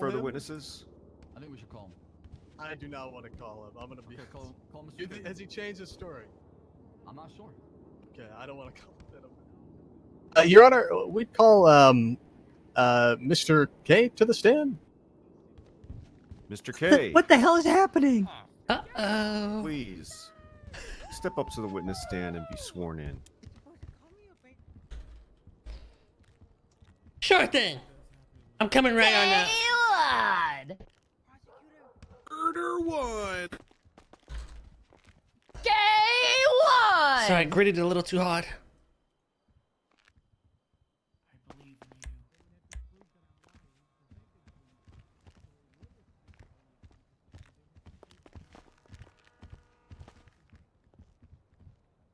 further him? witnesses? I think we should call him. I do not want to call him. I'm gonna be. Okay, call Mr. K. Has he changed his story? I'm not sure. Okay, I don't want to call him. Your Honor, we'd call Mr. K to the stand. Mr. K, What the hell is happening? Uh-oh. please step up to the witness stand and be sworn in. Sure thing. I'm coming right on now. Murder one. K1! Sorry, I gritted it a little too hard.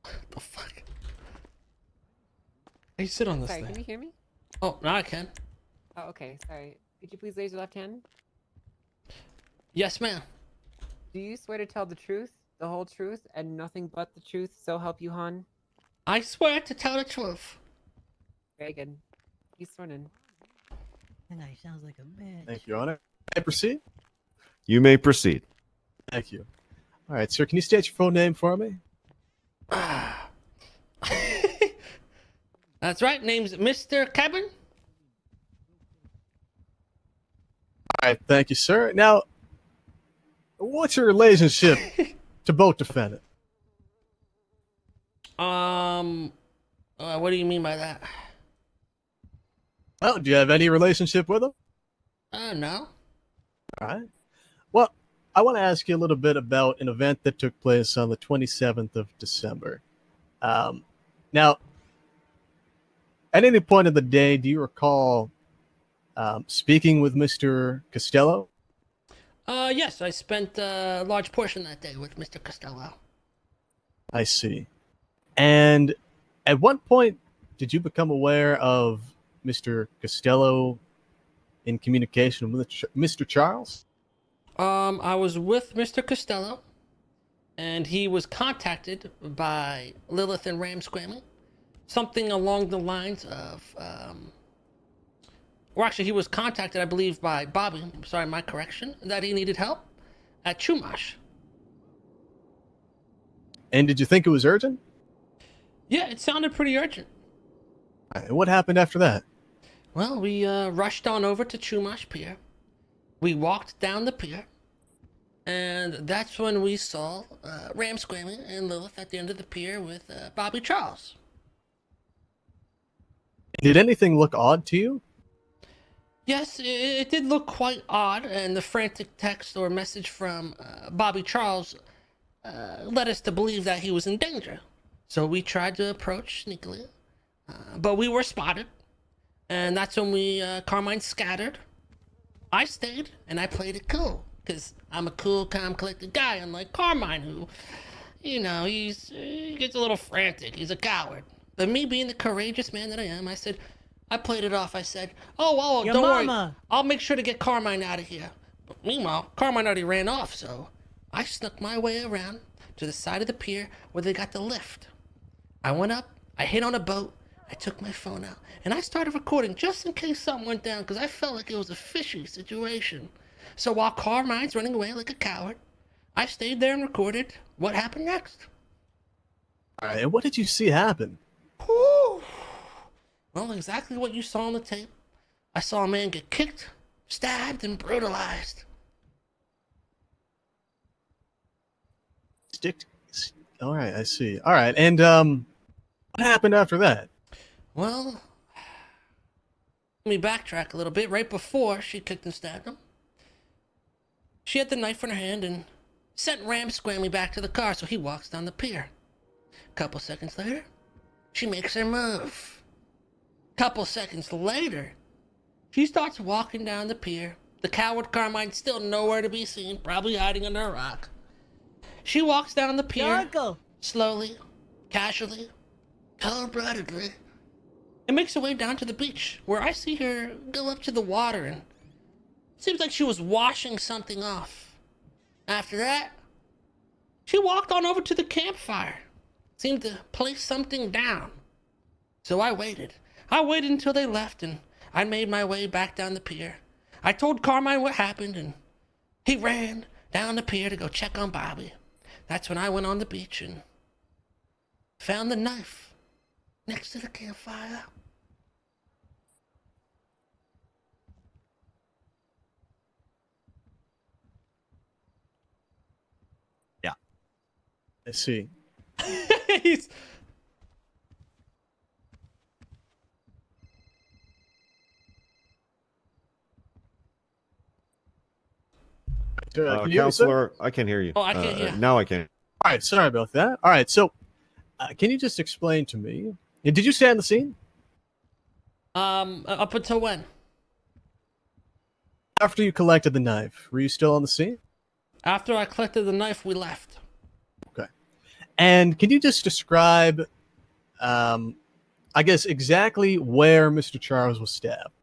What the fuck? Hey, sit on this Sorry, thing. can you hear me? Oh, now I can. Oh, okay, sorry. Could you please raise your left hand? Yes, ma'am. Do you swear to tell the truth, the whole truth, and nothing but the truth, so help you, Han? I swear to tell the truth. Very good. He's sworn in. That guy sounds like a bitch. Thank you, Your Honor. May I proceed? You may proceed. Thank you. All right, sir. Can you state your full name for me? That's right. Name's Mr. Kebun. All right, thank you, sir. Now, what's your relationship to both defendants? What do you mean by that? Well, do you have any relationship with them? No. All right. Well, I want to ask you a little bit about an event that took place on the 27th of December. Now, at any point of the day, do you recall speaking with Mr. Costello? Yes, I spent a large portion that day with Mr. Costello. I see. And at what point did you become aware of Mr. Costello in communication with Mr. Charles? I was with Mr. Costello, and he was contacted by Lilith and Ramsquammy. Something along the lines of, or actually he was contacted, I believe, by Bobby, sorry, my correction, that he needed help at Chumash. And did you think it was urgent? Yeah, it sounded pretty urgent. All right, what happened after that? Well, we rushed on over to Chumash Pier. We walked down the pier, and that's when we saw Ramsquammy and Lilith at the end of the pier with Bobby Charles. Did anything look odd to you? Yes, it did look quite odd, and the frantic text or message from Bobby Charles led us to believe that he was in danger. So we tried to approach sneakily, but we were spotted, and that's when Carmine scattered. I stayed, and I played it cool, because I'm a cool, calm, collected guy, unlike Carmine, who, you know, he gets a little frantic. He's a coward. But me being the courageous man that I am, I played it off. I said, oh, Your don't mama. worry. I'll make sure to get Carmine out of here. But meanwhile, Carmine already ran off, so I snuck my way around to the side of the pier where they got the lift. I went up, I hit on a boat, I took my phone out, and I started recording just in case something went down, because I felt like it was a fishy situation. So while Carmine's running away like a coward, I stayed there and recorded what happened next. All right, and what did you see happen? Whew. Well, exactly what you saw on the tape. I saw a man get kicked, stabbed, and brutalized. All right, I see. All right, and what happened after that? Well, let me backtrack a little bit. Right before she kicked and stabbed him, she had the knife in her hand and sent Ramsquammy back to the car, so he walks down the pier. Couple seconds later, she makes her move. Couple seconds later, she starts walking down the pier. The coward Carmine's still nowhere to be seen, probably hiding under a rock. She walks down the pier, Uncle. slowly, casually, cold-bloodedly, and makes her way down to the beach, where I see her go up to the water, and it seems like she was washing something off. After that, she walked on over to the campfire, seemed to place something down. So I waited. I waited until they left, and I made my way back down the pier. I told Carmine what happened, and he ran down the pier to go check on Bobby. That's when I went on the beach and found the knife next to the campfire. I see. He's... Can you hear me, sir? Counselor, I can't hear you. Oh, I can't hear. Now I can. All right, sorry about that. All right, so can you just explain to me? And did you stay on the scene Up until when? after you collected the knife? Were you still on the scene? After I collected the knife, we left. Okay. And can you just describe, I guess, exactly where Mr. Charles was stabbed?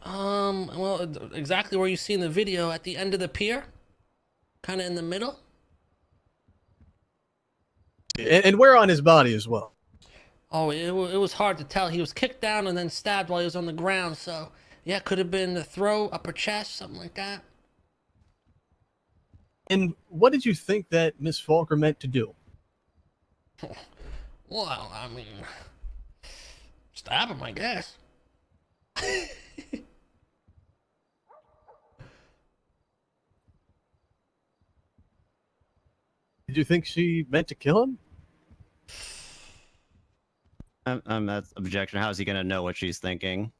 Well, exactly where you see in the video, at the end of the pier, kind of in the middle. And where on his body as well? Oh, it was hard to tell. He was kicked down and then stabbed while he was on the ground. So yeah, it could have been the throat, upper chest, something like that. And what did you think that Miss Falker meant to do? Well, I mean, stab him, I guess. Did you think she meant to kill him? That's objection. How is he gonna know what she's thinking?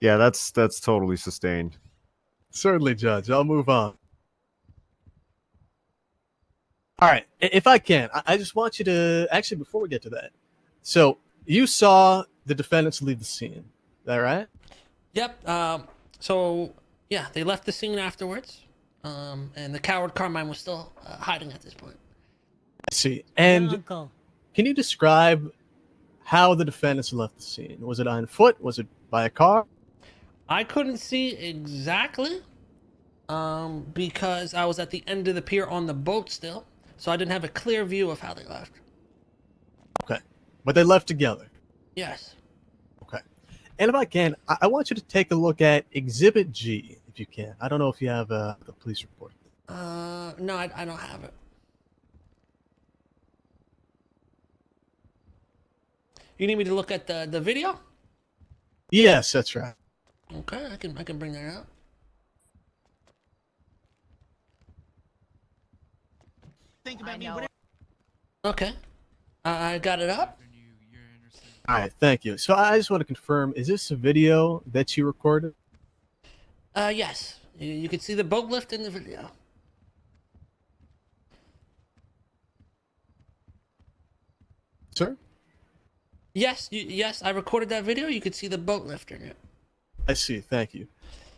Yeah, that's totally sustained. Certainly, Judge. I'll move on. All right. If I can, I just want you to... Actually, before we get to that. So, you saw the defendants leave the scene. Is that right? Yep. So yeah, they left the scene afterwards. And the coward Carmine was still hiding at this point. I see. And Uncle. can you describe how the defendants left the scene? Was it on foot? Was it by a car? I couldn't see exactly, because I was at the end of the pier on the boat still, so I didn't have a clear view of how they left. Okay. But they left together. Yes. Okay. And if I can, I want you to take a look at Exhibit G, if you can. I don't know if you have the police report. No, I don't have it. You need me to look at the video? Yes, that's right. Okay, I can bring that up. Think about me. Okay, I got it up. All right, thank you. So I just want to confirm, is this a video that you recorded? Yes, you can see the boat lift in the video. Sir? Yes, yes, I recorded that video. You could see the boat lift in it. I see, thank you.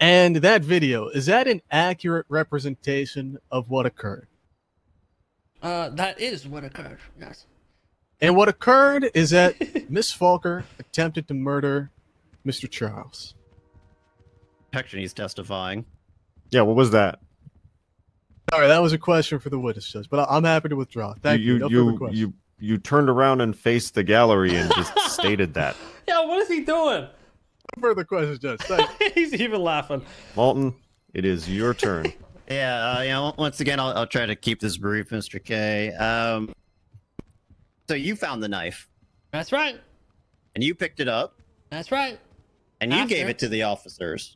And that video, is that an accurate representation of what occurred? That is what occurred. Yes. And what occurred is that Miss Falker attempted to murder Mr. Charles. Protection, he's testifying. Yeah, what was that? Sorry, that was a question for the witness judge, but I'm happy to withdraw. Thank you. No further questions. You turned around and faced the gallery and just stated that. Yeah, what is he doing? No further questions, Judge. Thank you. He's even laughing. Malton, it is your turn. Yeah, once again, I'll try to keep this brief, Mr. K. So you found the knife, That's right. and you picked it up, That's right. and you gave After. it to the officers.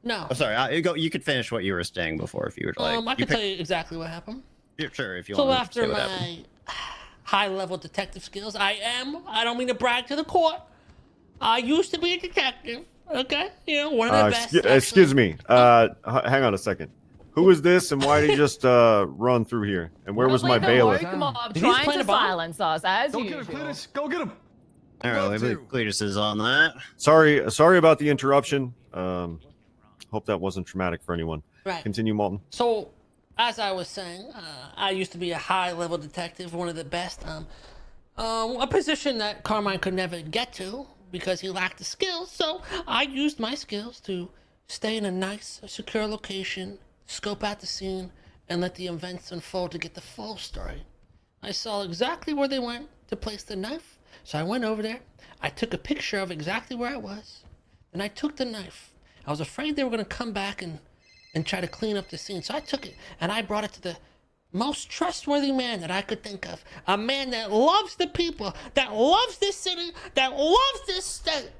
No. Oh, sorry, you could finish what you were saying before if you would like. I can tell you exactly what happened. Sure, if you So want to after say what happened. my high-level detective skills, I don't mean to brag to the court. I used to be a detective. Okay, one of the best. Excuse me. Hang on a second. Who is this, and why did he just run through here? And where was my bailiff? Mob He's trying playing to a bomb? silence us as Go get usual. him, Cletus. Go get him. All right, I believe Cletus is on that. Sorry about the interruption. Hope that wasn't traumatic for anyone. Right. Continue, Malton. So, as I was saying, I used to be a high-level detective, one of the best. A position that Carmine could never get to because he lacked the skills. So I used my skills to stay in a nice, secure location, scope out the scene, and let the events unfold to get the full story. I saw exactly where they went to place the knife, so I went over there. I took a picture of exactly where I was, and I took the knife. I was afraid they were going to come back and try to clean up the scene. So I took it and I brought it to the most trustworthy man that I could think of. A man that loves the people, that loves this city, that loves this state.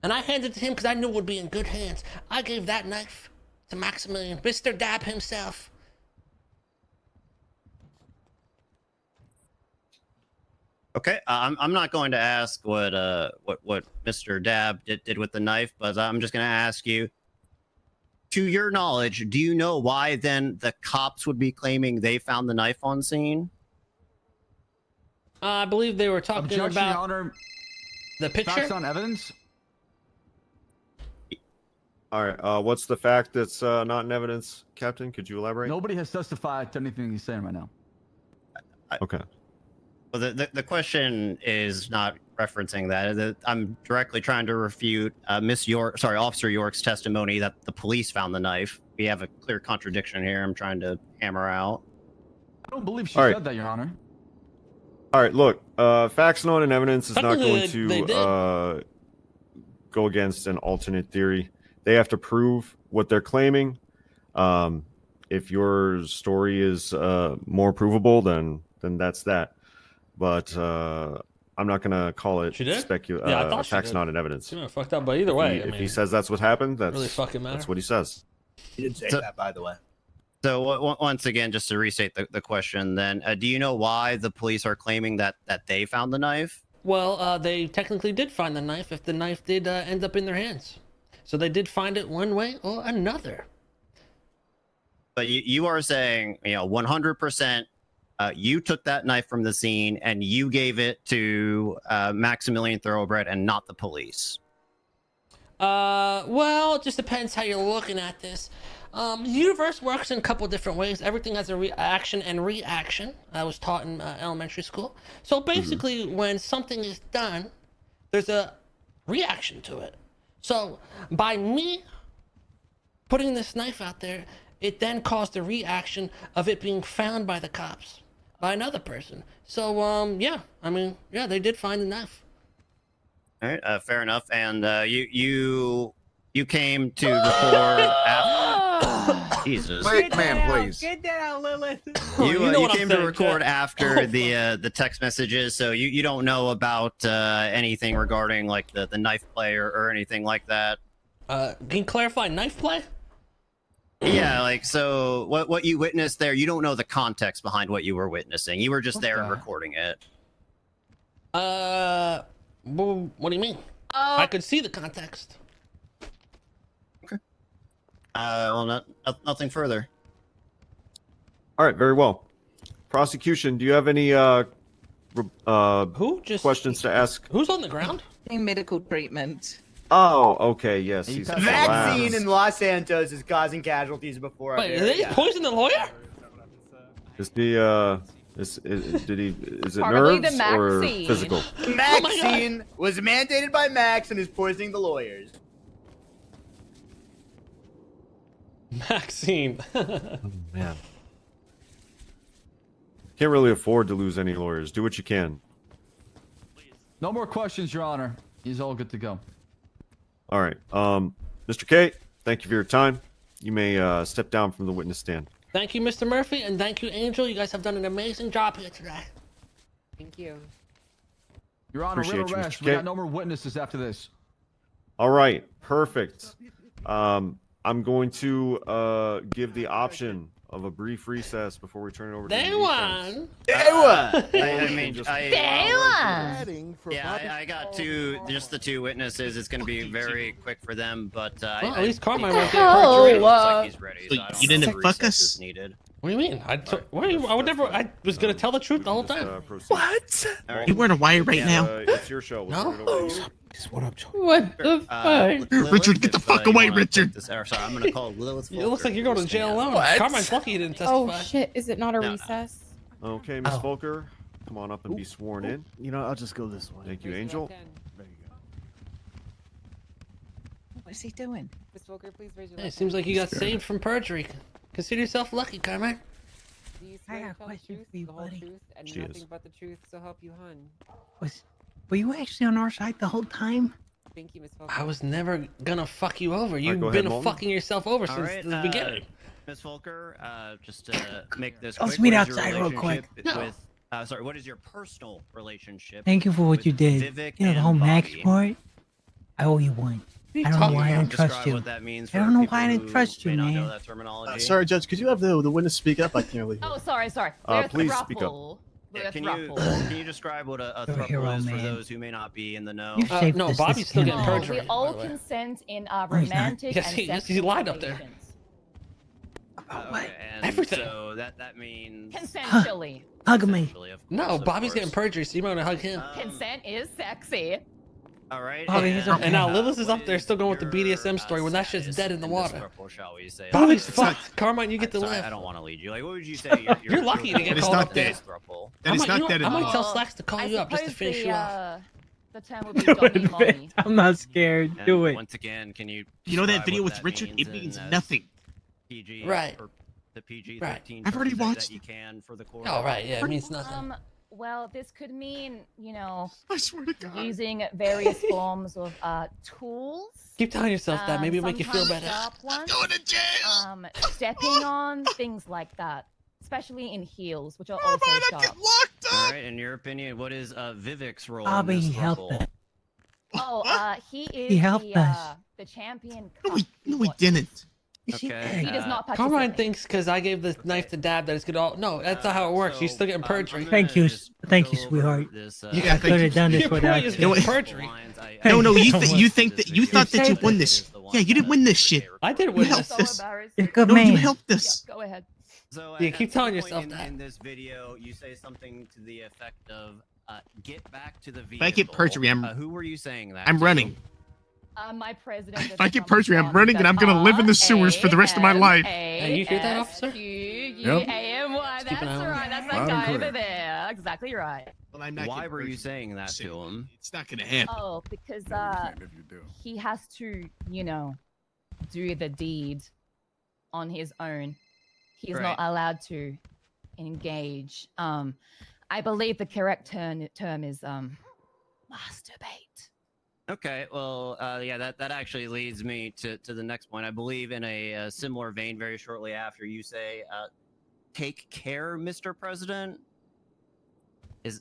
And I handed it to him because I knew it would be in good hands. I gave that knife to Maximilian, Mr. Dab himself. Okay, I'm not going to ask what Mr. Dab did with the knife, but I'm just going to ask you, to your knowledge, do you know why then the cops would be claiming they found the knife on scene? I believe they were talking Objection, about Your Honor. the picture. Facts on evidence. All right. What's the fact that's not in evidence, Captain? Could you elaborate? Nobody has testified to anything he's saying right now. Okay. Well, the question is not referencing that. I'm directly trying to refute Officer York's testimony that the police found the knife. We have a clear contradiction here. I'm trying to hammer out. I don't believe she All right. said that, Your Honor. All right. Look, facts not in evidence is not Technically, going they to go against an alternate theory. They have to prove what they're claiming. If your story is more provable, then that's that. But I'm not going to call it She did? Yeah, I thought she facts did. not in evidence. She might have fucked up, but either way, If he says that's what happened, that's really fucking matter. that's what he says. He didn't say So- that, by the way. So once again, just to restate the question, then, do you know why the police are claiming that they found the knife? Well, they technically did find the knife if the knife did end up in their hands. So they did find it one way or another. But you are saying, 100%, you took that knife from the scene and you gave it to Maximilian Thoroughbred and not the police. Well, it just depends how you're looking at this. The universe works in a couple different ways. Everything has a action and reaction. I was taught in elementary school. So basically, when something is done, there's a reaction to it. So by me putting this knife out there, it then caused a reaction of it being found by the cops, by another person. So yeah, they did find the knife. All right, fair enough. And you came to record after. Jesus. Wait, man, please. Get that out, Lilith. You came to record after the text messages, so you don't know about anything regarding like the knife play or anything like that. Can you clarify knife play? Yeah, like, so what you witnessed there, you don't know the context behind what you were witnessing. You were just there and recording it. Well, what do you mean? I could see the context. Well, nothing further. All right. Very well. Prosecution, do you have any questions to ask? Who's on the ground? Medical treatment. Oh, okay. Yes. He's Vaccine in Los Santos is causing casualties before. Wait, did they poison the lawyer? Is the is it Probably nerves the or Maxine. physical? Vaccine was mandated by Max and is poisoning the lawyers. Maxine. Oh, man. Can't really afford to lose any lawyers. Do what you can. No more questions, Your Honor. He's all good to go. All right. Mr. K, thank you for your time. You may step down from the witness stand. Thank you, Mr. Murphy, and thank you, Angel. You guys have done an amazing job here today. Thank you. Your Honor, we're Appreciate you, arrest. Mr. We K. got no more witnesses after this. All right. Perfect. I'm going to give the option of a brief recess before we turn it over to Day the one. I got just the two witnesses. It's going to be very quick for them, but Well, at least Carmine won't get hell? perjured. looks like he's ready. So So I don't you know didn't if fuck recess us? is needed. What do you mean? I would never. I was gonna tell the truth the whole time. What? All right. You wearing a wire right now? It's your show. We'll turn it over to you. What up, What the fuck? Lilith, Richard, get the if, fuck you away, wanna Richard. take this- or, sorry, I'm going to call Lilith. It looks like you're going to jail alone. What? Carmine's lucky he didn't testify. Oh shit! Is it not a No, no. recess? Okay, Miss Volker, come on up and be sworn in. You know, I'll just go this way. Thank you, Angel. There you go. What's he doing? Miss Volker, please raise your Hey, it left seems hand. like you got saved from perjury. Consider yourself lucky, Carmine. Do you I swear got to a tell the question truth, for you, the whole buddy. truth, and She nothing is. but the truth, so help you, hun? Were you actually on our side the whole time? Thank you, Miss Falk. I was never gonna fuck you over. You've go ahead, been Molten. fucking yourself over All since right, the beginning. Miss Volker, just to make this Let's quick, meet what is your outside real quick. relationship with, sorry, what is your personal relationship? Thank you for what with you did. Vivek You know the and whole Max Bobby? part? I owe you one. What are you I don't know talking why I about? didn't trust Describe you. what that means I don't for know people why I didn't who trust you, may not know man. that terminology. Sorry, Judge. Could you have the witness speak up? I can't really hear. Oh, sorry. Please speak up. Yeah, can you describe what a You're a throuple hero, is for man. those who may not be in the know? You saved no, this Bobby's still getting campaign. perjury. We all by the way. consent in our No, he's not. romantic Yes, and he is. He's sexual lied up there. relations. Okay, and Everything. So that means Consensually. Hug me. essentially, of No, course, of Bobby's course. getting perjury, so you might want to hug him. Consent is sexy. All right. Bobby, he's okay. And now Lilith is what up there still going with the your, BDSM story when that shit's status dead in the this water. throuple, shall we say? Bobby's It's fucked. Carmine, you get to sorry, live. I don't want to lead you. Like, what would you say? You're lucky to get It's called not up there. dead. Throuple. That is not dead I at might all. tell Slacks to call I you up just to suppose finish you off. the term would be doggy mommy. I'm not scared. And Do it. Once again, can you? You know that describe video what with that Richard? It means means in, nothing. PG, Right. or the PG-13 Right. I've already terms watched that you can for the court. Oh, right, yeah, it means nothing. Well, this could mean, I swear to God. using various forms of tools. Keep telling yourself that. Maybe it'll make you feel sometimes better. sharp ones, Going to jail. stepping on things like that, especially in heels, which are Oh, also man, I sharp. get locked All up. right. In your opinion, what is Vivek's role Bobby, in this help throuple? us. Oh, he is He helped us. the champion. No, we cup didn't. Is she Okay, dead? He does not Carmine participate. thinks because I gave the knife to Dab that it's gonna all. No, that's not how it works. She's still getting perjury. Thank you, thank you, sweetheart. Yeah, I could have done this Your without point is you. getting perjury. No, no, Hey, you think that you won this. Yeah, you didn't win this shit. I did You win helped this. us. So embarrassing. You're a good No, you man. helped us. Go ahead. So Yeah, at keep some telling point yourself in, that. in this video, you say something to the effect of "Get back to the vehicle." If I get perjury, who were you saying that? I'm to? running. My president. If I get perjury, I'm running and I'm gonna live in the sewers for the rest of my life. Hey, you hear that, officer? Yep. A-M-Y. Keep an eye That's on right. That's Loud that and guy clear. over there. Exactly right. Well, I'm not Why getting were you perjury. saying that to him? It's not gonna happen. Oh, because Maybe you can if you do. he has to, do the deed on his own. He's not Right. allowed to engage. I believe the correct term is masturbate. Okay, well, yeah, that actually leads me to the next point. I believe in a similar vein, very shortly after, you say, "Take care, Mr. President."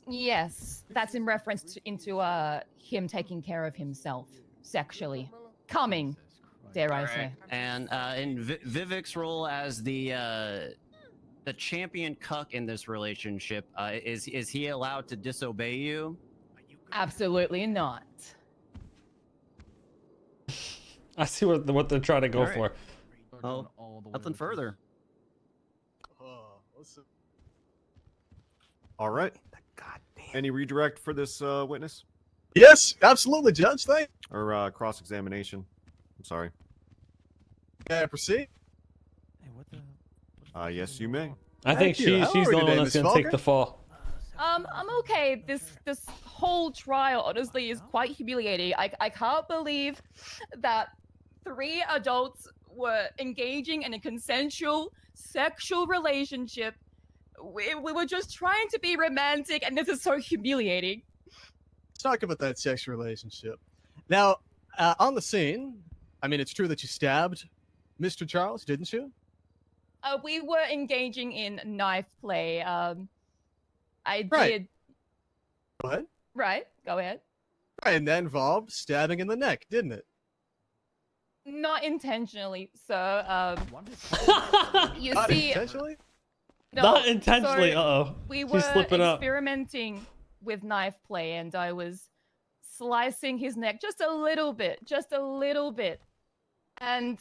Yes, that's in reference into him taking care of himself sexually. Coming, dare I say. And in Vivek's role as the champion cuck in this relationship, is he allowed to disobey you? Absolutely not. I see what they're trying to go All right. for. Oh, nothing further. All right. Any redirect for this witness Yes, absolutely, Judge. Thank or cross-examination? I'm sorry. Can I proceed? Yes, you may. I think Thank you. How she's are the you only today, one Miss that's gonna take Falker? the fall. I'm okay. This whole trial honestly is quite humiliating. I can't believe that 3 adults were engaging in a consensual sexual relationship. We were just trying to be romantic, and this is so humiliating. Let's talk about that sexual relationship. Now, on the scene, I mean, it's true that you stabbed Mr. Charles, didn't you? We were engaging in knife play. I Right. did. What? Right. Go ahead. Right, and that involved stabbing in the neck, didn't it? Not intentionally, sir. You Not see, intentionally? no, Not intentionally. so Uh-oh. we She's were slipping up. experimenting with knife play, and I was slicing his neck just a little bit, and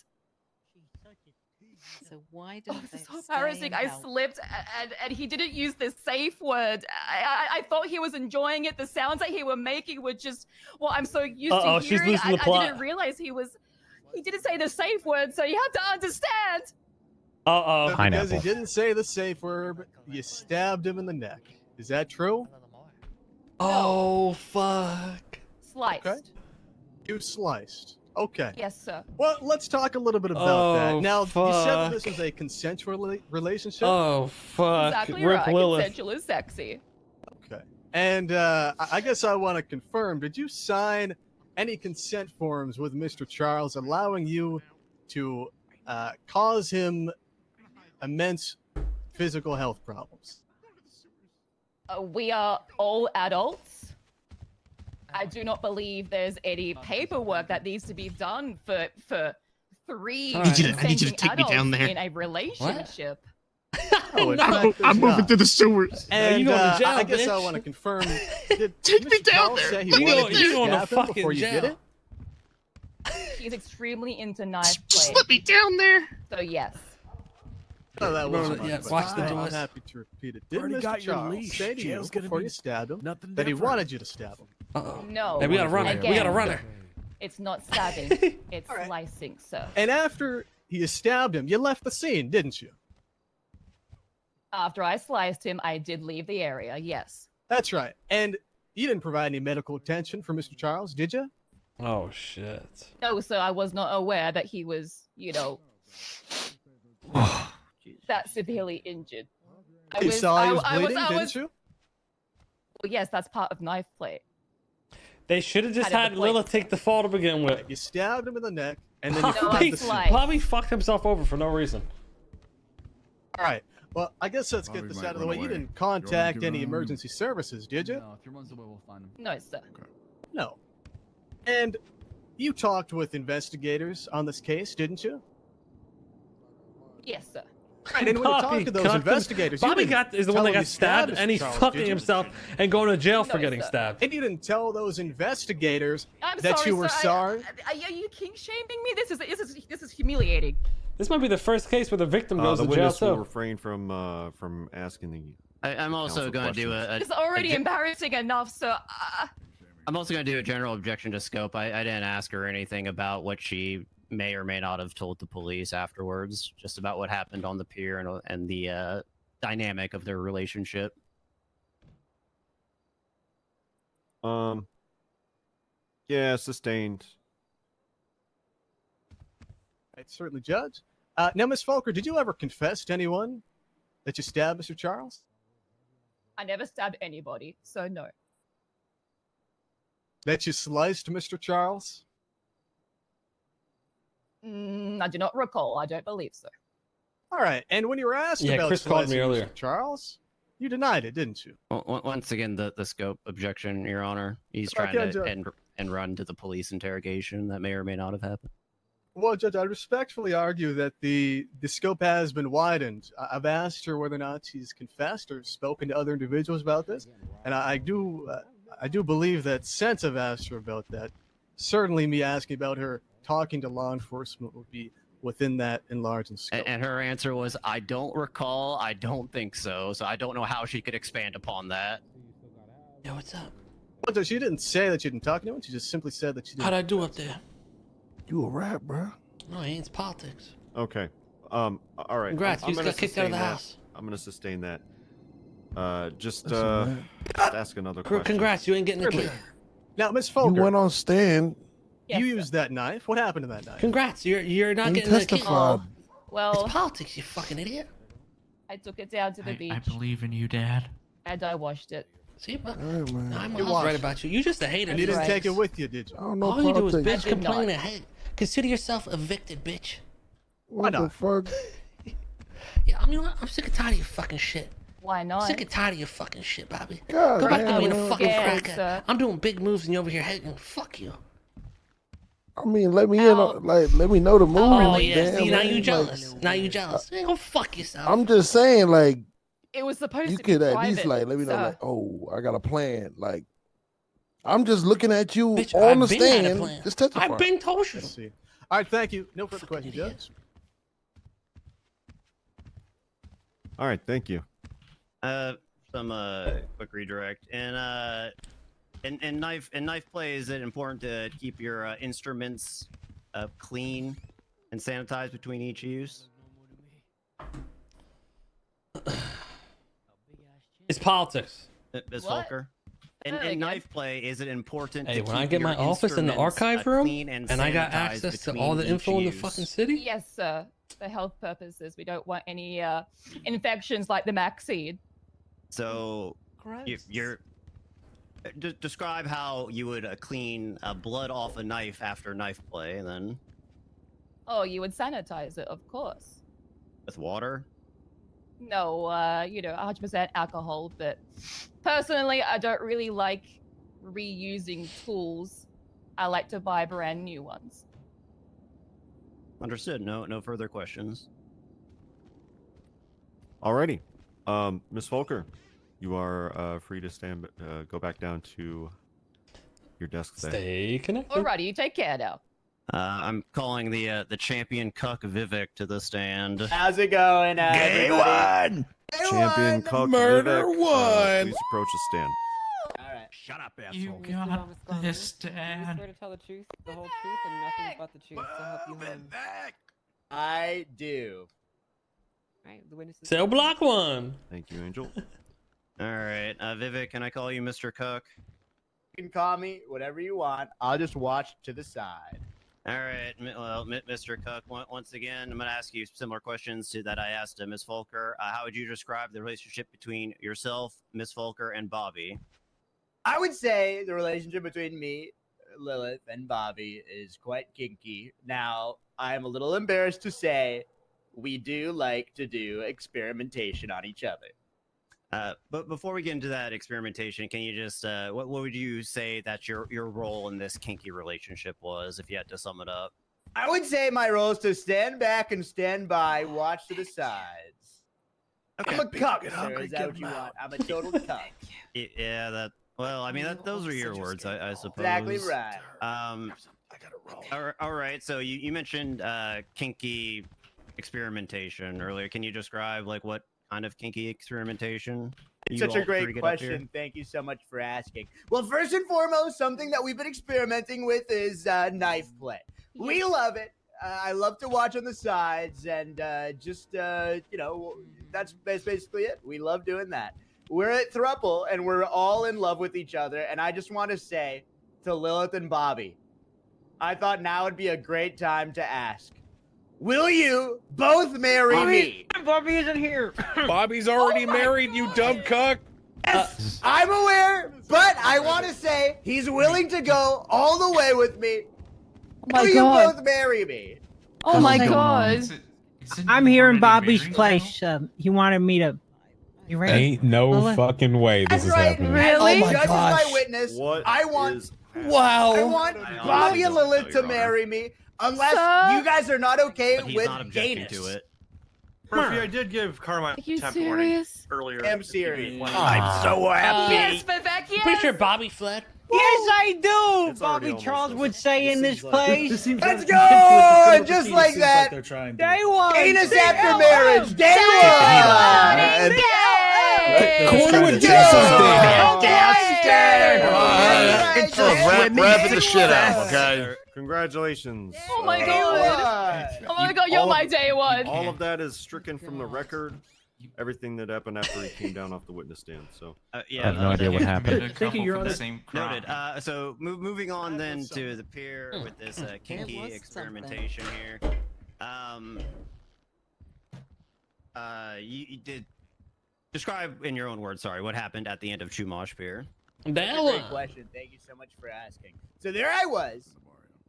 So why oh, didn't this is they so stay embarrassing. and I help? slipped, and he didn't use the safe word. I thought he was enjoying it. The sounds that he were making were just what I'm so used Uh-oh, to she's hearing. losing the I plot. didn't realize he didn't say the safe word, so you have to understand. Uh-oh. But because he didn't say the safe word, you stabbed him in the neck. Is that true? Oh, fuck. Sliced. Okay. You sliced. Okay. Yes, sir. Well, let's talk a little bit about Oh, that. Now, you said that this fuck. was a consensual relationship. Oh, fuck. Exactly Rip right. Lilith. Consensual is sexy. Okay. And I guess I want to confirm, did you sign any consent forms with Mr. Charles allowing you to cause him immense physical health problems. We are all adults. I do not believe there's any paperwork that needs to be done for three I need you to consenting take me down adults there. in a relationship. Oh, in fact, I'm there's moving not. to the sewers. And you going to jail, I guess I bitch. want to confirm. Did Take me Mr. down Charles there. say he You wanted going- you you to going to stab him fucking before you did jail. it? He's extremely into knife Just play. let me down there. So yes. No, that Bro, wasn't yeah, my watch question. the I'm doors. happy to repeat it. Did Already Mr. got your Charles leash. say to you Jail's gonna before be you stabbed him nothing that he different. wanted you to stab him? Uh-oh. No. Hey, we got a runner. We got a Again. runner. It's not stabbing. It's All right. slicing, sir. And after you stabbed him, you left the scene, didn't you? After I sliced him, I did leave the area. Yes. That's right. And you didn't provide any medical attention for Mr. Charles, did you? Oh shit. No, sir. I was not aware that he was, that severely injured. You saw he was bleeding, I didn't was- you? Well, yes, that's part of knife play. They should have just How did had the plate- Lilith take the fall to begin with. You stabbed him in the neck, and then you No, fled I the scene. sliced. Bobby fucked himself over for no reason. All right. Well, I guess let's get Bobby this might out of the run way. You away. didn't contact give any him- emergency services, did you? No, if he runs away, we'll find him. No, sir. No. And you talked with investigators on this case, didn't you? Yes, sir. Right, and when you talked to those got- investigators, you Bobby didn't is the tell one that them got you stabbed stabbed, Mr. and he's Charles, fucking did you? himself and going to jail for No, getting sir. stabbed. And you didn't tell those investigators I'm that sorry, you were sir. sorry? Are you king shaming me? This is humiliating. This might be the first case where the victim goes The to jail witness will too. refrain from asking the. I'm also Counsel going to do a. It's already embarrassing enough, sir. I'm also going to do a general objection to scope. I didn't ask her anything about what she may or may not have told the police afterwards, just about what happened on the pier and the dynamic of their relationship. Yeah, sustained. Right, certainly, Judge. Now, Miss Falker, did you ever confess to anyone that you stabbed Mr. Charles? I never stabbed anybody, so no. That you sliced Mr. Charles? I do not recall. I don't believe so. All right. And when you were asked Yeah, about Chris called me slicing earlier. Mr. Charles, you denied it, didn't you? Once again, the scope objection, Your Honor. He's Okay, trying to Judge. end run to the police interrogation that may or may not have happened. Well, Judge, I respectfully argue that the scope has been widened. I've asked her whether or not she's confessed or spoken to other individuals about this, and I do believe that since I've asked her about that, certainly me asking about her talking to law enforcement would be within that enlarged scope. And her answer was, I don't recall, I don't think so, so I don't know how she could expand upon that. Yo, what's up? Well, Judge, she didn't say that she didn't talk to anyone. She just simply said that she didn't. How'd I do up there? You a rat, bro. No, it ain't politics. Okay. All right. Congrats, I'm you just gonna got kicked out of sustain the that. house. I'm gonna sustain that. Just Listen, man. ask another question. Congrats, you ain't getting a kick. Now, Miss You Folker, went on stand. Yes, you sir. used that knife. What happened to that knife? Congrats, you're not You getting a kick. testified. Well, It's politics, you fucking idiot. I took it down to the beach I believe in you, Dad. and I washed it. See, but All right, man. I'm You right watched. about you. You just a hater. And you didn't Right. take it with you, did you? I don't know All you do is politics. bitch, I did not. complain, and hate. Consider yourself evicted, bitch. What the not? fuck? Yeah, I mean, I'm sick and tired of your fucking shit. Why not? Sick and tired of your fucking shit, Bobby. God Go back to damn, being a man. fucking Yeah, crackhead. sir. I'm doing big moves and you're over here hating. Fuck you. I mean, let me in. Ow. Let me know the move. Oh, like, yeah. damn, See, now man, you like, jealous. Now you jealous. Hey, go fuck yourself. I'm just saying, like, It was supposed you to could be at private, least like let me know, sir. like, oh, I got a plan. Like, I'm just looking at you Bitch, on the I've been had a stand. plan. Just testify. I've been told you. Let's see. All right, thank you. No further Fucking questions, idiot. Judge. All right. Thank you. Some quick redirect. In knife play, is it important to keep your instruments clean and sanitized between each use? It's politics. Ms. What? Folker? Say that In again. knife play, is it important Hey, to when I keep get my your office in the instruments, archive room clean and and I got sanitized access to all the between info in the each fucking use? city, Yes, sir. For health purposes, we don't want any infections like the Maxine. So Gross. you're Describe how you would clean blood off a knife after knife play, then. Oh, you would sanitize it, of course. With water? No, 100% alcohol, but personally, I don't really like reusing tools. I like to buy brand new ones. Understood. No further questions. Alrighty. Miss Volker, you are free to go back down to your desk there. Stay connected. Alrighty, you take care now. I'm calling the champion cuck Vivek to the stand. How's it going, Gay everybody? one. Champion Cuck Murder Vivek, one. please approach the stand. All right. Shut up, You asshole. got this, Do you Dad. swear to tell the truth, the whole truth, and nothing but the truth, so help you home? I do. Alright, the witnesses. Cell block 1. Thank you, Angel. All right, Vivek, can I call you Mr. Cuck? You can call me whatever you want. I'll just watch to the side. All right, well, Mr. Cuck, once again, I'm going to ask you similar questions to that I asked Miss Volker. How would you describe the relationship between yourself, Miss Volker, and Bobby? I would say the relationship between me, Lilith, and Bobby is quite kinky. Now, I'm a little embarrassed to say we do like to do experimentation on each other. But before we get into that experimentation, can you just what would you say that your role in this kinky relationship was, if you had to sum it up? I would say my role is to stand back and stand by, watch to the sides. Okay. I'm a cuck, sir. Is that what you want? I'm a total cuck. Yeah, that. Well, I mean, those are your words, I suppose. Exactly right. All right. So you mentioned kinky experimentation earlier. Can you describe like what kind of kinky experimentation? It's such a great question. Thank you so much for asking. Well, first and foremost, something that we've been experimenting with is knife play. We love it. I love to watch on the sides, and that's basically it. We love doing that. We're at Thruple, and we're all in love with each other, and I just want to say to Lilith and Bobby, I thought now would be a great time to ask, will you both marry me? Bobby isn't here. Bobby's already married, you dumb cuck. Yes, I'm aware, but I want to say he's willing to go all the way with me. my Will God. you both marry me? Oh my god. I'm here in Bobby's place. He wanted me to. You ready? Ain't no Lilith? fucking way this That's is right. happening. Really? As Oh the my judge is gosh. my witness. What I want. is I want I Bobby honestly and don't Lilith know, to Your Honor. marry me, unless Sir? you guys are not okay But he's with not objecting gayness. to it. Murphy, I did give Carmine Are you temp warning serious? earlier. I'm serious. I'm so happy. Yes, Vivek, yes. Pretty sure Bobby fled. Yes, I do. It's already Bobby almost Charles over. would say in this place. Let's go! And just like that, Day one. gayness Day after one. marriage, day one! Corner with Let's Jason's go! dead. Fantastic! Wrapping the shit out, okay? Congratulations. Oh my Uh, god. Oh my god, you're all my of- day one. All of that is stricken from the record. Everything that happened after he came down off the witness stand. So Yeah, I have no idea what happened. Thank you, Your Honor. Noted. So moving on then to the pier with this kinky was experimentation here. You did describe in your own words. Sorry, what happened at the end of Chumash Pier? That's That a great one. question. Thank you so much for asking. So there I was,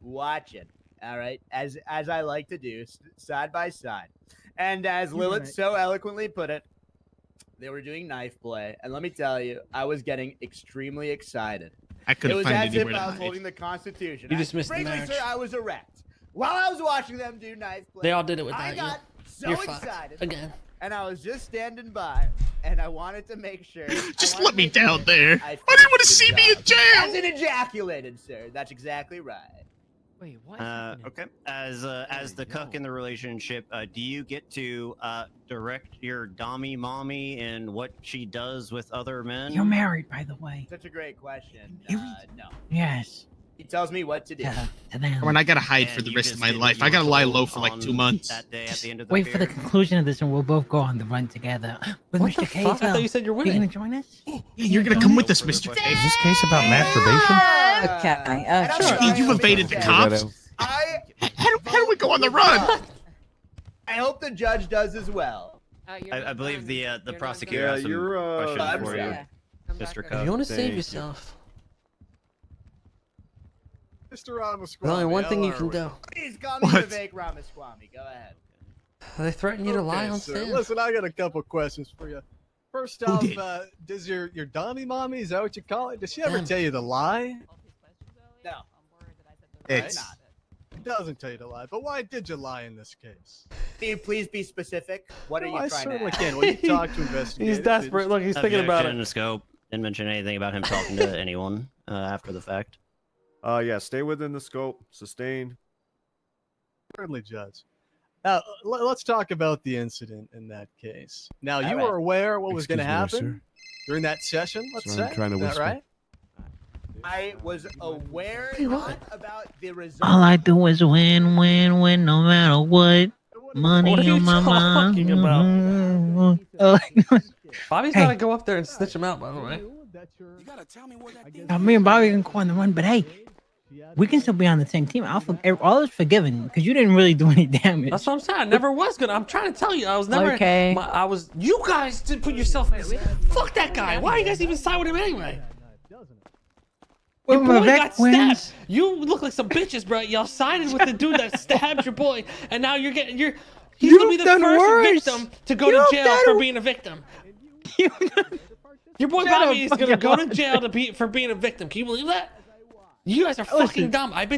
watching. All right, as I like to do, side by side, and as Lilith so eloquently put it, they were doing knife play, and let me tell you, I was getting extremely excited. I It couldn't was find as if anywhere to I was hide. holding the Constitution. You just missed the Frankly, marriage. sir, I was erect while I was watching them do knife play. They all did it I without you. got so You're fucked. excited. Again. And I was just standing by, and I wanted to make sure. Just let me down there. I Why do you want to finished the see me in job. jail? As in ejaculated, sir. That's exactly right. Wait, what? Okay. As the cuck in the relationship, do you get to direct your dommy mommy in what she does with other men? You're married, by the way. Such a great question. No. Yes. He tells me what to do. To them. When I gotta hide for the rest of my life, I gotta lie low for like 2 months. That day at the end of the Wait for the pier? conclusion of this, and we'll both go on the run together. With What Mr. the K. fuck? I thought you said you're You gonna winning. join us? You're gonna come with us, Mr. K. Is this case about masturbation? Okay, And I'm sure. sorry, You've evaded the cops. How do we go on the run? I hope the judge does as well. I believe the prosecutor yeah, has some you're questions I'm for sorry. you, Yeah. Come back Mr. up. If Cuck. you want to Thank save you. yourself, Mr. Ramaswamy. There's only one how thing you are can we? do. Please call me What? Vivek Ramaswamy. Go ahead. They threaten you to lie Okay, on sir. stage. Listen, I got a couple questions for you. First Who off, did? does your dummy mommy, is that what you call it? Does she ever Damn. tell you to lie? No. It's Not. It doesn't tell you to lie, but why did you lie in this case? Can you please be specific? What are No, you I trying to certainly ask? can. When you talk to investigators, He's desperate. Look, he's thinking about Objection, it. Scope. Didn't mention anything about him talking to anyone after the fact. Yeah, stay within the scope. Sustained. Certainly, Judge. Now, let's talk about the incident in that case. Now, you All right. were aware what was going to Excuse me, happen during that session, let's Sorry, I'm say? trying to Is that whisper. right? I was aware Wait, what? not about the result. All I do is win, win, win, no matter what. Money What are you on my mind. talking about? Oh, Bobby's Hey. got to go up there and snitch him out, by the way. You gotta tell me what that thing now, me and Bobby can go on the run, but hey, we can still be on the same team. All is forgiven because you didn't really do any damage. That's what I'm saying. I never was good. I'm trying to tell you. I was never. Okay. I was. You guys did put yourself. Fuck that guy. Why are you guys even side with him anyway? Your Well, boy Vivek got wins. stabbed. You look like some bitches, bro. Y'all sided with the dude that stabbed your boy, and now you're getting. He's gonna be the You've done first worse. victim to go to You've jail done for w- being a victim. You- Your boy Shut Bobby up, is gonna go to fucking jail for being a victim. Can you believe that? You guys are fucking Listen, dumb. I'm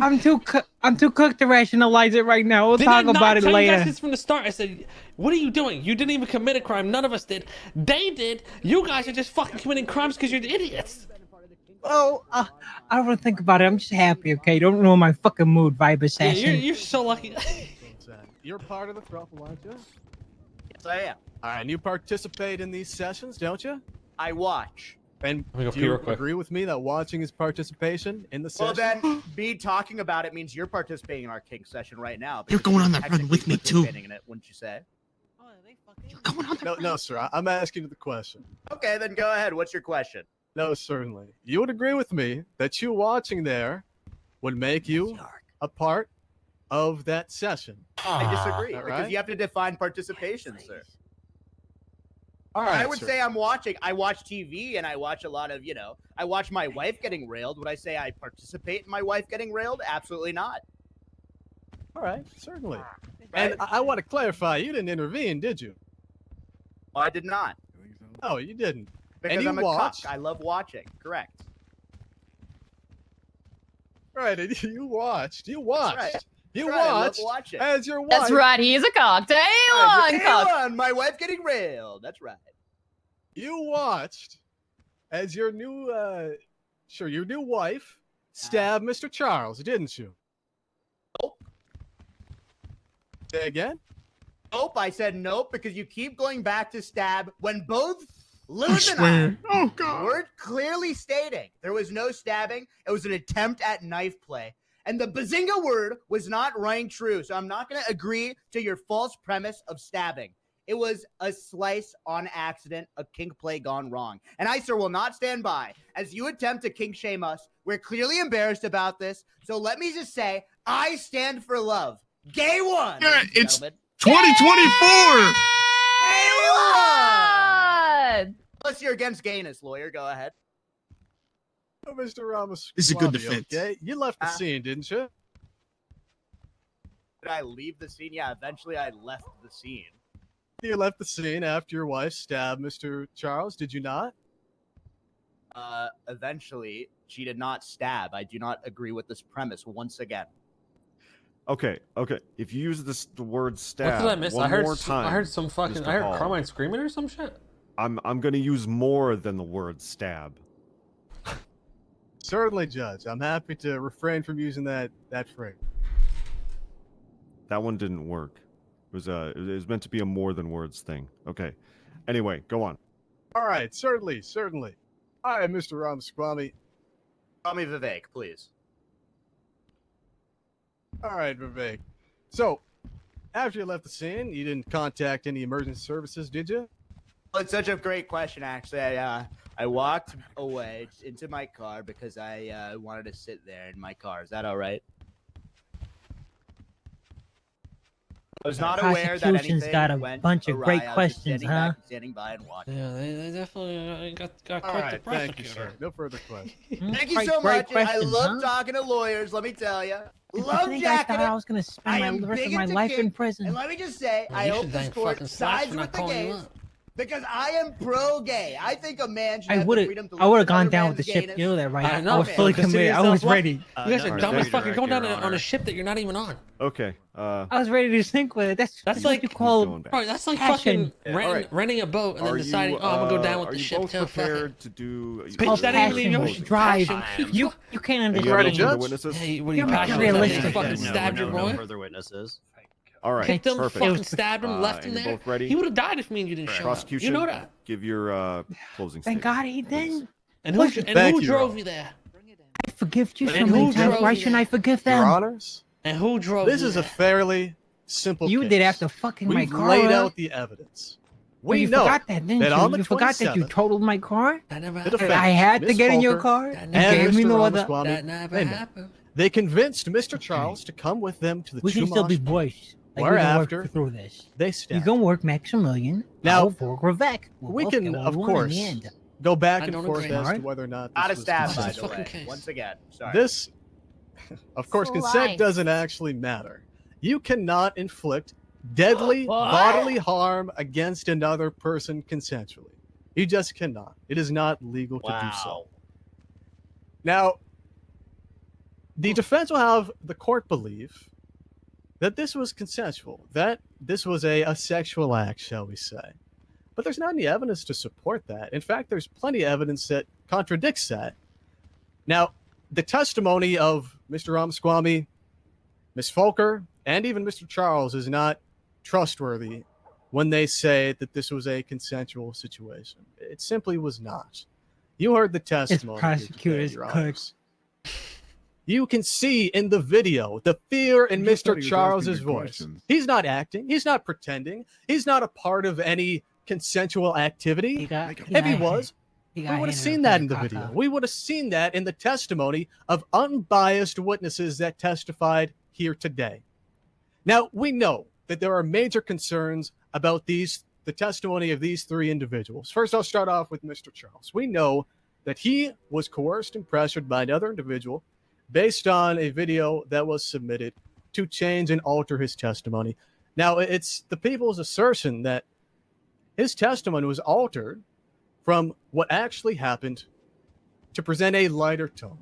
I'm too cooked to rationalize it right now. We'll Did I talk not about it tell you guys later. this from the start? I said, "What are you doing? You didn't even commit a crime. None of us did. They did. You guys are just fucking committing crimes because you're idiots." Oh, I don't want to think about it. I'm just happy, okay? Don't ruin my fucking mood, vibe Yeah, assassin. you're so lucky. You're part of the throuple, aren't you? Yes, I am. All right, and you participate in these sessions, don't you? I watch. And Let me go do pee you real quick. agree with me that watching is participation in the Well, session? then, me talking about it means you're participating in our kink session right now. You're because going on that run technically with me, too. participating in it, wouldn't you say? No, sir. I'm asking you the question. Okay, then go ahead. What's your question? No, certainly. You would agree with me that you watching there would make you a part of that session. I disagree All because right. you have to define participation, sir. All right, I would sir. say I'm watching. I watch TV and I watch a lot of, I watch my wife getting railed. Would I say I participate in my wife getting railed? Absolutely not. All right, certainly. And I want to clarify, you didn't intervene, did you? I did not. No, you didn't. Because and you I'm a watched. cuck. I love watching. Correct. Right, and you watched. You watched. right. You That's right, I love watched watching. as your wife. That's right. He is a cock. Day one cock. Anyone, my wife getting railed. That's right. You watched as your new, your new wife stabbed Mr. Charles, didn't you? Nope. Say again? Nope. I said nope because you keep going back to stab when both I Lilith and swear. I Oh god. were clearly stating there was no stabbing. It was an attempt at knife play. And the bazinga word was not rang true. So I'm not going to agree to your false premise of stabbing. It was a slice on accident, a kink play gone wrong. And I, sir, will not stand by as you attempt to kink shame us. We're clearly embarrassed about this. So let me just say, I stand for love. Gay one. Yeah, ladies and it's gentlemen. 2024. Gay one. Unless you're against gayness, lawyer, go ahead. Oh, Mr. Ramos. This is a good defense. Okay, you left the scene, didn't you? Did I leave the scene? Yeah, eventually I left the scene. You left the scene after your wife stabbed Mr. Charles, did you not? Eventually, she did not stab. I do not agree with this premise once again. Okay. If you use the word What stab did I miss? one I heard. more time, I heard some fucking. Mr. I heard Hall, Carmine screaming or some shit. I'm going to use more than the word stab. Certainly, Judge. I'm happy to refrain from using that phrase. That one didn't work. It was meant to be a more than words thing. Okay. Anyway, go on. All right, certainly. All right, Mr. Ramaswamy. Call me Vivek, please. All right, Vivek. So, after you left the scene, you didn't contact any emergency services, did you? Well, it's such a great question, actually. I walked away into my car because I wanted to sit there in my car. Is that all right? I was not aware that Prosecution's anything got a went bunch of awry. great I was just questions, standing huh? back, standing by and watching. Yeah, they definitely got All quite right, the thank you, prosecutor. sir. No further questions. Thank you Quite so great much. I questions, love huh? talking to lawyers. Let me tell you, Did you love think jacking I thought it. I was gonna I spend am the rest of big my into life in kink, prison? And let me just say, Man, I you hope should this thank court fucking Slacks sides for not with the calling you gays up. because I am pro-gay. I think a man should I have would the have. freedom to I would live have gone another down with the man's ship. gayness. You know that, right? I know. I was fully Consider committed. I yourself was lucky. ready. You guys are no, dumb as no, fuck. You're going down on a ship that you're not even on. Okay. I was ready to sink with it. That's That's what like you call going back. Bro, that's like passion. fucking renting a boat and then deciding, oh, I'm gonna go down with are the you ship both too. Fuck it. prepared to do? It's called that ain't even passion, your drive. passion. You can't And you have Ready, no understand. Judge? further witnesses? Hey, what are You're you not passionate? realistic. You fucking stabbed your no boy? further witnesses. All right. Kicked him, Perfect. fucking stabbed him, left him and you're there. both ready? He would have died if me and you didn't show up. Prosecution. You know that. Give your closing Thank statement. God he didn't. And Look, who drove you there? I forgive you so And many who times. drove Why you shouldn't there? I forgive Your them? honors, And who drove this you is a there? fairly simple You case. did after fucking my We've car laid up. out the evidence. Well, We you know forgot that, didn't that you? on the You forgot that you 27th, totaled my car. That never the happened. defense, I had to Ms. get in your Fulker, car. You and gave me Mr. no other. Ramaswamy, That never they met. happened. They convinced Mr. Charles to come with them to the We can still be Chumash, boys. Like, we can whereafter work through this. they You stabbed. can work Maximilian. Now, I'll work Vivek. We'll we both can, get what of we want in course, the end. go back I and don't forth agree. as to Alright. whether or not Not a this was stab, by consent. the fucking way. case. Once again, sorry. This, of course, consent Slice. doesn't actually matter. You cannot inflict deadly bodily harm against another person consensually. You just cannot. It is not legal to do so. Now, the defense will have the court believe that this was consensual, that this was a sexual act, shall we say. But there's not any evidence to support that. In fact, there's plenty of evidence that contradicts that. Now, the testimony of Mr. Ramaswamy, Ms. Fulker, and even Mr. Charles is not trustworthy when they say that this was a consensual situation. It simply was not. You heard the testimony. here today, prosecutor's Your cook. Honors. You can see in the video the fear in Just thought Mr. he was Charles's asking good voice. questions. He's not acting. He's not pretending. He's not a part of any consensual activity. If he was, we would have seen that in the video. We would have seen that in the testimony of unbiased witnesses that testified here today. Now, we know that there are major concerns about the testimony of these three individuals. First, I'll start off with Mr. Charles. We know that he was coerced and pressured by another individual based on a video that was submitted to change and alter his testimony. Now, it's the people's assertion that his testimony was altered from what actually happened to present a lighter tone,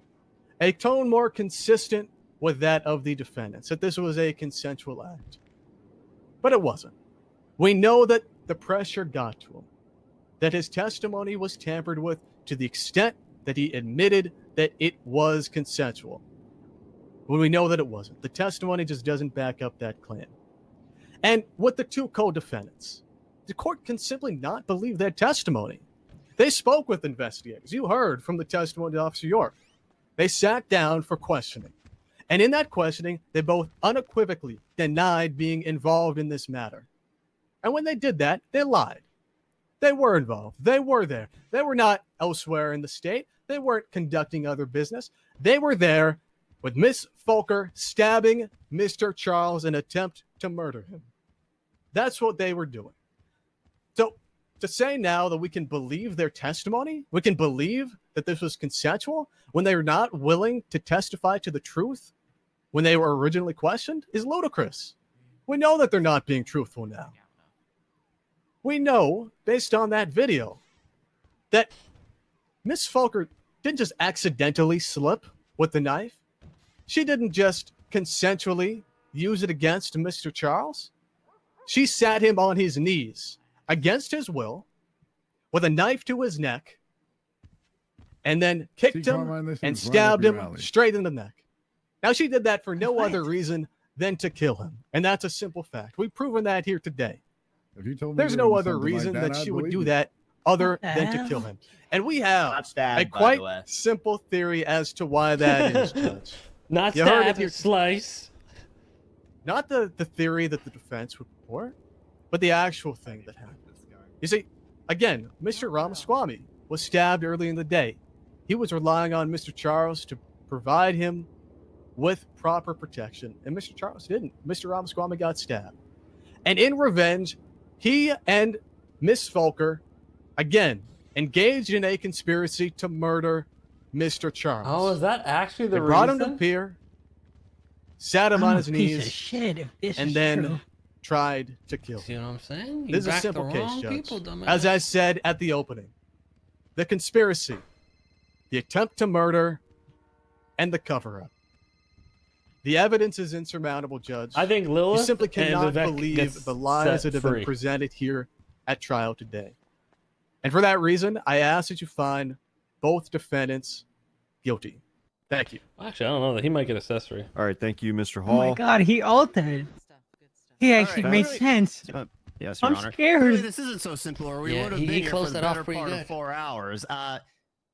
a tone more consistent with that of the defendants, that this was a consensual act. But it wasn't. We know that the pressure got to him, that his testimony was tampered with to the extent that he admitted that it was consensual. When we know that it wasn't. The testimony just doesn't back up that claim. And with the two co-defendants, the court can simply not believe their testimony. They spoke with investigators. You heard from the testimony of Officer York. They sat down for questioning. And in that questioning, they both unequivocally denied being involved in this matter. And when they did that, they lied. They were involved. They were there. They were not elsewhere in the state. They weren't conducting other business. They were there with Miss Fulker stabbing Mr. Charles in an attempt to murder him. That's what they were doing. So to say now that we can believe their testimony, we can believe that this was consensual when they are not willing to testify to the truth when they were originally questioned is ludicrous. We know that they're not being truthful now. We know, based on that video, that Miss Fulker didn't just accidentally slip with the knife. She didn't just consensually use it against Mr. Charles. She sat him on his knees against his will with a knife to his neck and then kicked him and stabbed him straight in the neck. Now, she did that for no other reason than to kill him. And that's a simple fact. We've proven that here today. If you told me There's you no were other something like reason that I'd she would believe do you. that other What the than to hell? kill him. And we have Not stabbed, a by quite the way. simple theory as to why that is, Judge. Not You heard it stab, here. slice. Not the theory that the defense would report, but the actual thing that happened. You see, again, Mr. Ramaswamy was stabbed early in the day. He was relying on Mr. Charles to provide him with proper protection, and Mr. Charles didn't. Mr. Ramaswamy got stabbed. And in revenge, he and Miss Fulker, again, engaged in a conspiracy to murder Mr. Charles. Oh, is that actually the They brought reason? him to pier, sat him I'm on a his piece knees, of shit if this and is then true. tried to kill See him. what I'm saying? You This is a backed simple the case, wrong Judge. people, dumbass. As I said at the opening, the conspiracy, the attempt to murder, and the cover-up. The evidence is insurmountable, Judge. I think Lilith You simply and cannot Vivek believe gets the lies set that have free. been presented here at trial today. And for that reason, I ask that you find both defendants guilty. Thank you. Actually, I don't know that he might get accessory. All right, thank you, Mr. Oh Hall. my god, he altered. He actually right, made really- sense. Yes, Your I'm Honor. scared. Really, this isn't so simple, or we Yeah, would have he been here for closed the that off better pretty part good. of 4 hours.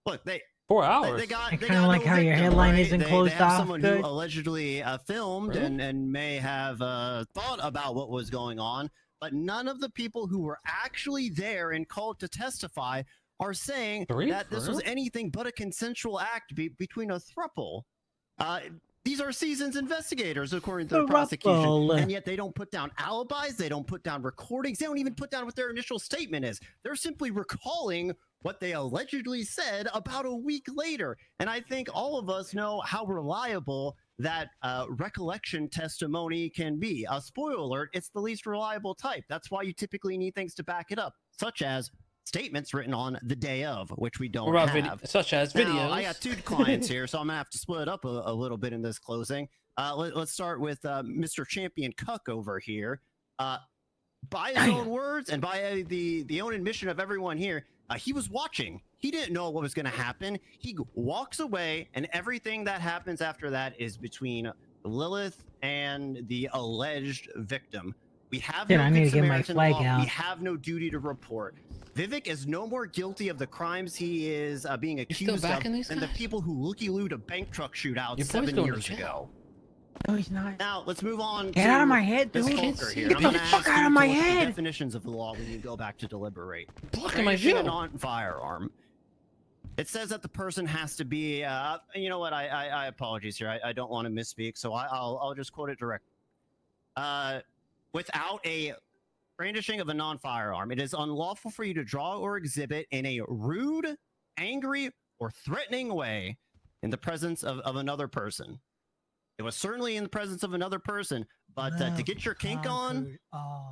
Look, they 4 hours. They got, I they kinda got like no how your victim, headline right? isn't they closed have off someone good. who allegedly filmed Really? and may have thought about what was going on, but none of the people who were actually there and called to testify are saying Three? that this For was real? anything but a consensual act between a throuple. These are seasoned investigators, according to the prosecution, Throuple. and yet they don't put down alibis, they don't put down recordings, they don't even put down what their initial statement is. They're simply recalling what they allegedly said about a week later. And I think all of us know how reliable that recollection testimony can be. Spoiler alert, it's the least reliable type. That's why you typically need things to back it up, such as statements written on the day of, which we don't What about have. such as Now, videos? I got 2 clients here, so I'm gonna have to split it up a little bit in this closing. Let's start with Mr. Champion Cuck over here. By his own words and by the own admission of everyone here, he was watching. He didn't know what was going to happen. He walks away, and everything that happens after that is between Lilith and the alleged victim. We have Dude, no I need Good to get my Samaritan flag law. out. We have no duty to report. Vivek is no more guilty of the crimes he is being still accused of backing these than the guys? people who looky-looed a bank truck shootout Your boy's 7 going to years jail. ago. No, he's not. Now, let's move on Get to out of my head, Ms. dude. Fulker here. Get I'm the gonna fuck ask out you of to my look at the head. definitions of the law when you go back to deliberate. Blocking my Brandishing a view. non-firearm. It says that the person has to be. You know what? I apologies here. I don't want to misspeak, so I'll just quote it directly. Without a brandishing of a non-firearm, it is unlawful for you to draw or exhibit in a rude, angry, or threatening way in the presence of another person. It was certainly in the presence of another person, but to get your kink on,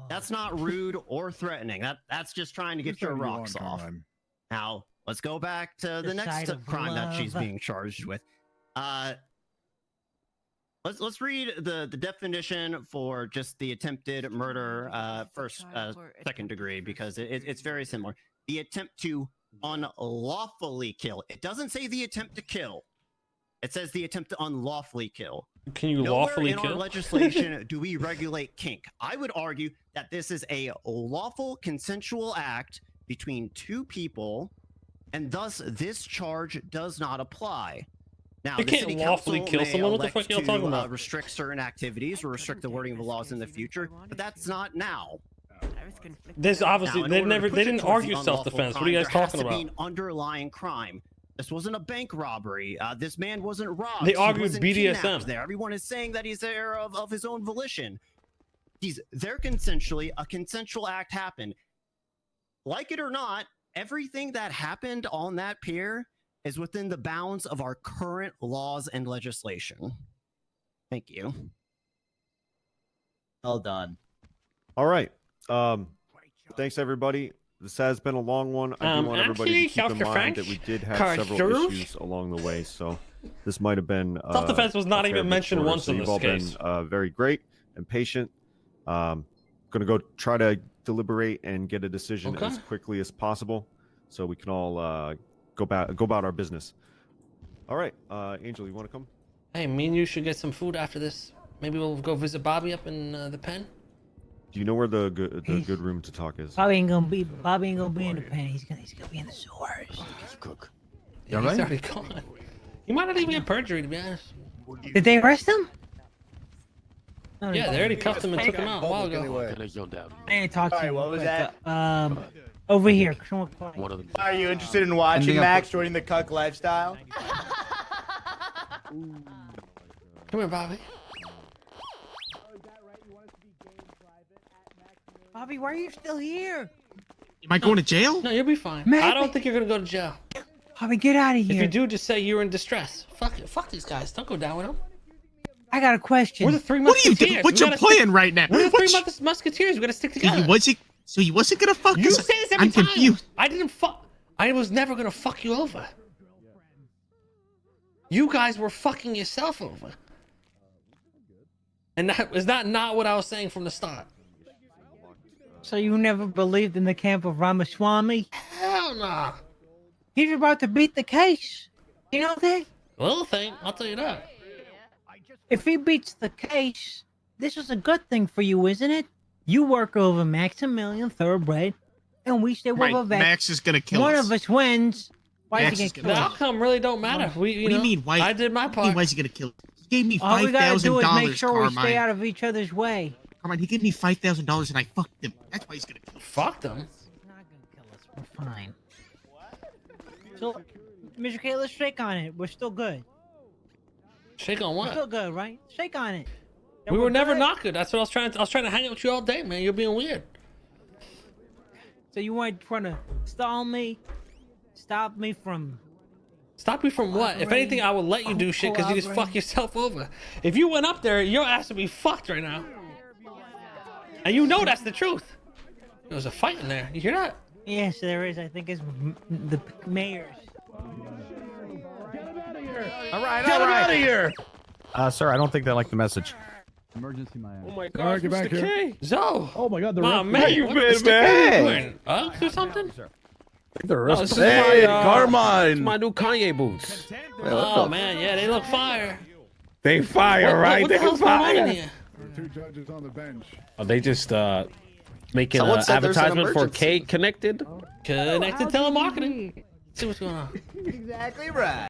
that's not rude or threatening. That's just trying to get your rocks off. Now, let's go back to the next side of crime that she's love. being charged with. Let's read the definition for just the attempted murder, second degree, because it's very similar. The attempt to unlawfully kill. It doesn't say the attempt to kill. It says the attempt to unlawfully kill. Can you Nowhere lawfully in our kill? legislation do we regulate kink. I would argue that this is a lawful consensual act between 2 people, and thus this charge does not apply. Now, You the can't city lawfully council kill may someone. What the elect fuck y'all to, talking about? restrict certain activities or restrict the wording of the laws in the future, but that's not now. This obviously Now, in they order to never push they it didn't towards argue the unlawful self-defense. What are crime, you guys there has talking to be about? an underlying crime. This wasn't a bank robbery. This man wasn't robbed. They He argued wasn't BDSM. kidnapped there. Everyone is saying that he's there of his own volition. He's there consensually. A consensual act happened. Like it or not, everything that happened on that pier is within the bounds of our current laws and legislation. Thank you. Well done. All right. Thanks everybody. This has been a long one. I do want everybody to keep in mind that we did have several issues along the way, so this might have been Self-defense was not a fair even bit mentioned shorter, once so in you've this all case. been very great and patient. Gonna go try to deliberate and get a decision Okay. as quickly as possible, so we can all go about our business. All right, Angel, you want to come? Hey, me and you should get some food after this. Maybe we'll go visit Bobby up in the pen. Do you know where the good room to talk is? Bobby ain't gonna be in the pen. He's gonna be in the sewers. Yeah, he's already gone. He might not even get perjury, to be honest. Did they arrest him? No, Yeah, they already cuffed him and took him out a while ago. I ain't talked to Sorry, you. what was but, that? Over here. Are you interested in watching Max joining the cuck lifestyle? Come here, Bobby. Bobby, why are you still here? Am I going to jail? No, you'll be fine. Maybe. I don't think you're gonna go to jail. Bobby, get out of If here. you do, just say you're in distress. Fuck it. Fuck these guys. Don't go down with them. I got a question. We're the three What are you musketeers. doing? What's We your gotta plan stick- right now? We're the three What's- musketeers. We gotta stick So together. he wasn't gonna fuck You us? say this every I'm time. confused. I didn't fuck. I was never gonna fuck you over. You guys were fucking yourself over. And that is not what I was saying from the start. So you never believed in the camp of Ramaswamy? Hell no. He's about to beat the case. You know that? Little thing, I'll tell you that. If he beats the case, this is a good thing for you, isn't it? You work over Maximilian Thoroughbred, and we stay with Right, Vivek. Max is gonna kill One us. of us wins. Why Max is he is gonna The kill us? outcome really don't matter. What do you mean? Why? I did my What do you mean, part. why is he gonna kill us? He gave me All we gotta do is make $5,000, sure we stay Carmine. out of each other's way. Carmine, he gave me $5,000 and I fucked him. That's why he's gonna kill us. Fuck them. He's not gonna kill us. We're fine. So, Mr. K, let's shake on it. We're still good. Shake on We're what? still good, right? Shake on it. That We we're were never good. not good. That's what I was trying to. I was trying to hang out with you all day, man. You're being weird. So you weren't trying to stall me, stop me from. Stop you from what? If anything, I would let you do shit because you just fuck yourself over. If you went up there, your ass would be fucked right now. And you know that's the truth. There was a fight in there. You hear that? Yes, there is. I think it's the mayor's. All right, Get all him right. out of here! Sir, I don't think they like the message. Emergency, my ass. Oh my All god, right, get back Mr. here. K. Zoe. Oh my God, the My ref- man, Where you what, been, Mr. man? K? You wearing Uggs or something? The rest. this is Hey, my, Carmine. my new Kanye boots. Oh man, yeah, they look fire. They fire, right? What the They hell's going on in fire. here? Two judges on the bench. Are they just making Someone an said there's an advertisement for emergency. K Connected? Connected telemarketing. See what's going on. Exactly right.